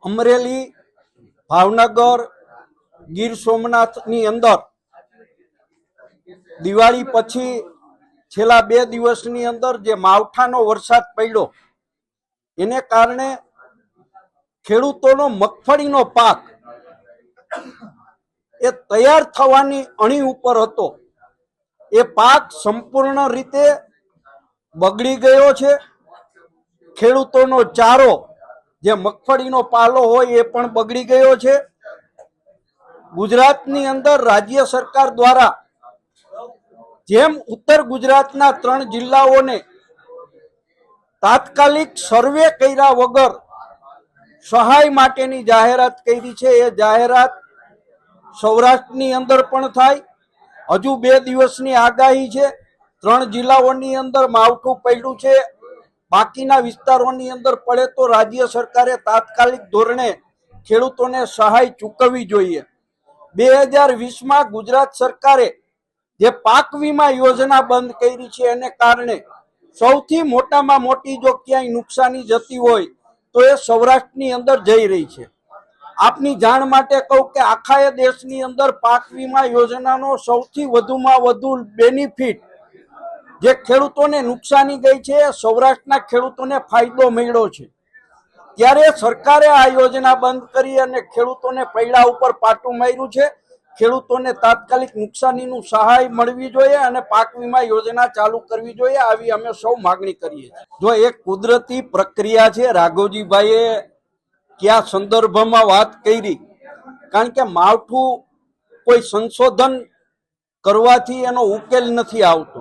અમરેલી, ભાવનગર, ગીર સોમનાથની અંદર દિવાળી પછી છેલ્લા 2 દિવસની અંદર જે માવઠાનો વરસાદ પડ્યો એને કારણે ખેડૂતોનો મગફળીનો પાક એ તૈયાર થવાની અણી ઉપર હતો. એ પાક સંપૂર્ણ રીતે બગડી ગયો છે. ખેડૂતોનો ચારો જે મગફળીનો પાલો હોય એ પણ બગડી ગયો છે. ગુજરાતની અંદર રાજ્ય સરકાર દ્વારા જેમ ઉત્તર ગુજરાતના 3 જિલ્લાઓને તાત્કાલિક સર્વે કર્યા વગર સહાય માટેની જાહેરાત કરી છે, એ જાહેરાત સૌરાષ્ટ્રની અંદર પણ થાય. હજુ 2 દિવસની આગાહી છે. 3 જિલ્લાઓની અંદર માવઠું પડ્યું છે. બાકીના વિસ્તારોની અંદર પડે તો રાજ્ય સરકારે તાત્કાલિક ધોરણે ખેડૂતોને સહાય ચૂકવવી જોઈએ. 2020માં ગુજરાત સરકારે જે પાક વીમા યોજના બંધ કરી છે એને કારણે સૌથી મોટામાં મોટી જો ક્યાંય નુકસાની જતી હોય તો એ સૌરાષ્ટ્રની અંદર જઈ રહી છે. આપની જાણ માટે કહું કે આખા દેશની અંદર પાક વીમા યોજનાનો સૌથી વધુમાં વધુ બેનિફિટ જે ખેડૂતોને નુકસાની ગઈ છે સૌરાષ્ટ્રના ખેડૂતોને ફાયદો મળ્યો છે. ત્યારે સરકારે આ યોજના બંધ કરી અને ખેડૂતોને પૈડા ઉપર પાટું માર્યું છે. ખેડૂતોને તાત્કાલિક નુકસાનીનું સહાય મળવી જોઈએ અને પાક વીમા યોજના ચાલુ કરવી જોઈએ, આવી અમે સૌ માગણી કરીએ છીએ. જો એક કુદરતી પ્રક્રિયા છે, રાઘવજીભાઈએ કયા સંદર્ભમાં વાત કરી, કારણ કે માવઠું કોઈ સંશોધન કરવાથી એનો ઉકેલ નથી આવતો.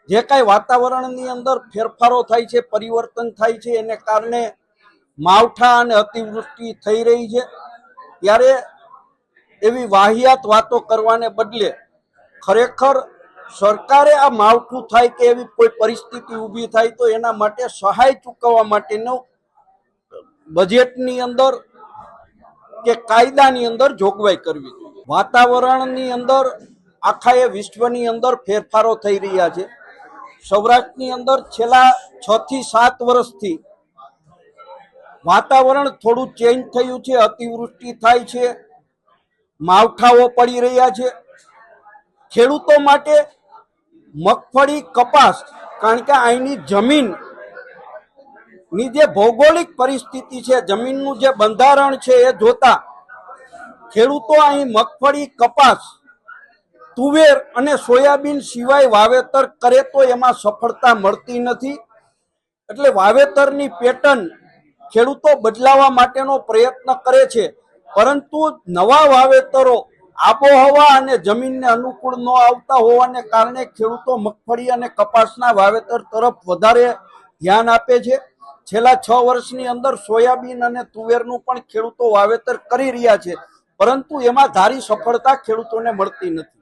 જે કાંઈ વાતાવરણની અંદર ફેરફારો થાય છે, પરિવર્તન થાય છે, એને કારણે માવઠા અને અતિવૃષ્ટિ થઈ રહી છે. ત્યારે એવી વાહિયાત વાતો કરવાને બદલે ખરેખર સરકારે આ માવઠું થાય કે એવી કોઈ પરિસ્થિતિ ઊભી થાય તો એના માટે સહાય ચૂકવવા માટેનો બજેટની અંદર કે કાયદાની અંદર જોગવાઈ કરવી જોઈએ. વાતાવરણની અંદર આખા વિશ્વની અંદર ફેરફારો થઈ રહ્યા છે. સૌરાષ્ટ્રની અંદર છેલ્લા 6 થી 7 વર્ષથી વાતાવરણ થોડું ચેન્જ થયું છે. અતિવૃષ્ટિ થાય છે, માવઠાઓ પડી રહ્યા છે. ખેડૂતો માટે મગફળી, કપાસ, કારણ કે અહીંની જમીનની જે ભૌગોલિક પરિસ્થિતિ છે, જમીનનું જે બંધારણ છે એ જોતા ખેડૂતો અહીં મગફળી, કપાસ, તુવેર અને સોયાબીન સિવાય વાવેતર કરે તો એમાં સફળતા મળતી નથી. એટલે વાવેતરની પેટર્ન ખેડૂતો બદલાવા માટેનો પ્રયત્ન કરે છે, પરંતુ નવા વાવેતરો આબોહવા અને જમીનને અનુકૂળ ન આવતા હોવાને કારણે ખેડૂતો મગફળી અને કપાસના વાવેતર તરફ વધારે ધ્યાન આપે છે. છેલ્લા 6 વર્ષની અંદર સોયાબીન અને તુવેરનું પણ ખેડૂતો વાવેતર કરી રહ્યા છે, પરંતુ એમાં ધારી સફળતા ખેડૂતોને મળતી નથી.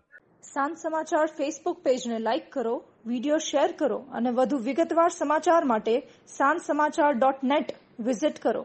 સાંજ સમાચાર ફેસબુક પેજને લાઇક કરો, વિડીયો શેર કરો અને વધુ વિગતવાર સમાચાર માટે sanssamachar.net વિઝિટ કરો.